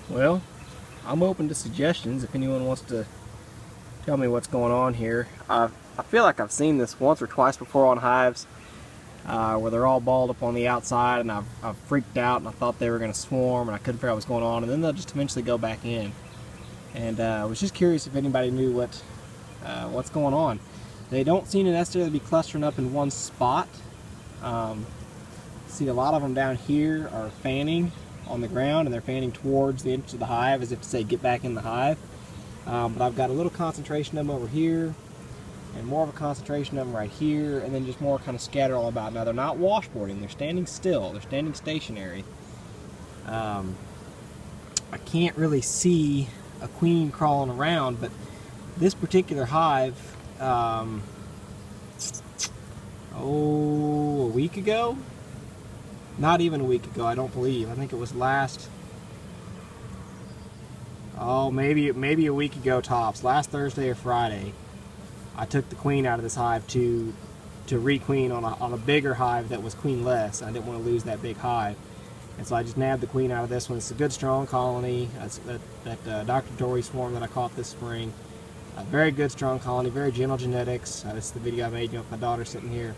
Well, I'm open to suggestions if anyone wants to tell me what's going on here. I feel like I've seen this once or twice before on hives where they're all balled up on the outside, and I've freaked out and I thought they were going to swarm and I couldn't figure out what's going on, and then they'll just eventually go back in. And I was just curious if anybody knew what's going on. They don't seem to necessarily be clustering up in one spot. See, a lot of them down here are fanning on the ground, and they're fanning towards the entrance of the hive as if to say get back in the hive. But I've got a little concentration of them over here and more of a concentration of them right here, and then just more kind of scattered all about. Now they're not washboarding, they're standing still, they're standing stationary. I can't really see a queen crawling around, but this particular hive, a week ago? Not even a week ago, I don't believe. I think it was maybe a week ago tops. Last Thursday or Friday, I took the queen out of this hive to requeen on a bigger hive that was queenless. I didn't want to lose that big hive, and so I just nabbed the queen out of this one. It's a good, strong colony. That Dr. Dory swarm that I caught this spring. A very good, strong colony, very gentle genetics. This is the video I made, with my daughter sitting here.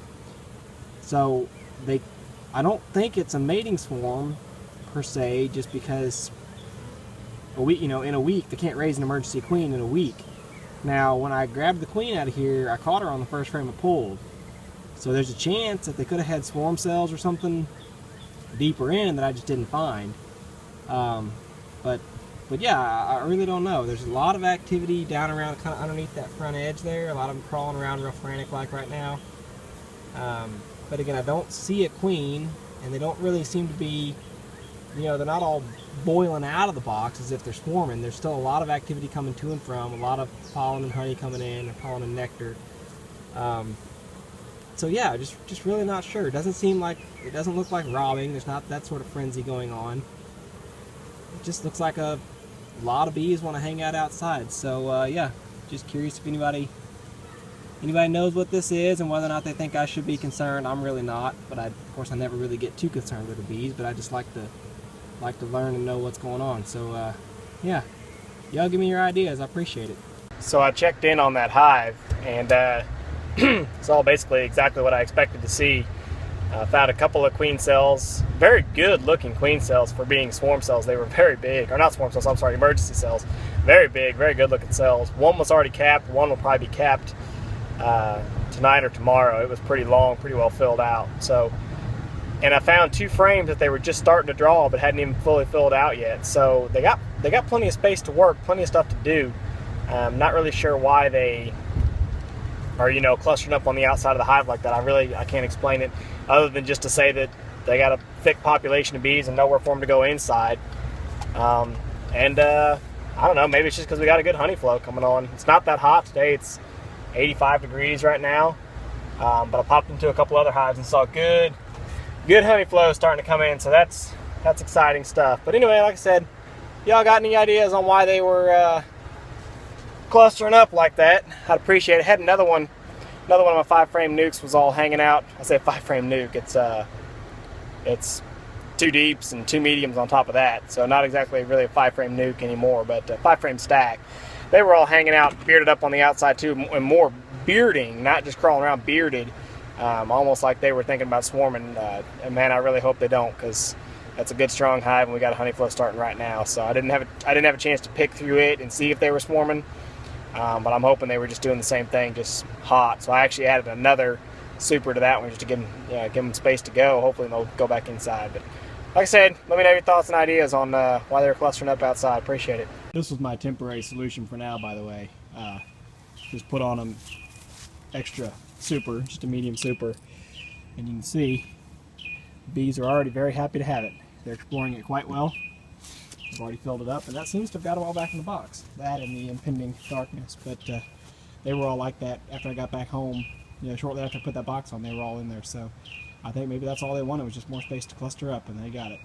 So I don't think it's a mating swarm per se, just because in a week they can't raise an emergency queen in a week. Now, when I grabbed the queen out of here, I caught her on the first frame I pulled. So there's a chance that they could have had swarm cells or something deeper in that I just didn't find. But yeah, I really don't know. There's a lot of activity down around, kind of underneath that front edge there. A lot of them crawling around real frantic like right now. But again, I don't see a queen, and they don't really seem to be, they're not all boiling out of the box as if they're swarming. There's still a lot of activity coming to and from, a lot of pollen and honey coming in, or pollen and nectar. So yeah, just really not sure. It doesn't look like robbing. There's not that sort of frenzy going on. It just looks like a lot of bees want to hang out outside. So yeah, just curious if anybody knows what this is and whether or not they think I should be concerned. I'm really not, but of course I never really get too concerned with the bees, but I just like to learn and know what's going on. So yeah, y'all give me your ideas. I appreciate it. So I checked in on that hive, and it's all basically exactly what I expected to see. Found a couple of queen cells, very good looking queen cells for being swarm cells. They were very big, or not swarm cells, I'm sorry, emergency cells. Very big, very good looking cells. One was already capped, one will probably be capped tonight or tomorrow. It was pretty long, pretty well filled out. So, and I found 2 frames that they were just starting to draw but hadn't even fully filled out yet. So they got plenty of space to work, plenty of stuff to do. Not really sure why they are clustering up on the outside of the hive like that. I can't explain it other than just to say that they got a thick population of bees and nowhere for them to go inside. I don't know, maybe it's just because we got a good honey flow coming on. It's not that hot today. It's 85 degrees right now, but I popped into a couple other hives and saw good honey flow starting to come in, so that's exciting stuff. But anyway, like I said, y'all got any ideas on why they were clustering up like that? I'd appreciate it. I had another one of my 5-frame nukes was all hanging out. I say 5-frame nuke, it's 2 deeps and 2 mediums on top of that, so not exactly really a 5-frame nuke anymore, but a 5-frame stack. They were all hanging out, bearded up on the outside too, and more bearding, not just crawling around, bearded, almost like they were thinking about swarming. And man, I really hope they don't, because that's a good, strong hive, and we got a honey flow starting right now. So I didn't have a chance to pick through it and see if they were swarming, but I'm hoping they were just doing the same thing, just hot. So I actually added another super to that one just to give them space to go. Hopefully they'll go back inside. But like I said, let me know your thoughts and ideas on why they're clustering up outside. Appreciate it. This was my temporary solution for now, by the way. Just put on an extra super, just a medium super, and you can see bees are already very happy to have it. They're exploring it quite well. I've already filled it up, and that seems to have got them all back in the box. That and the impending darkness, but they were all like that after I got back home. Shortly after I put that box on, they were all in there. So I think maybe that's all they wanted, was just more space to cluster up, and they got it.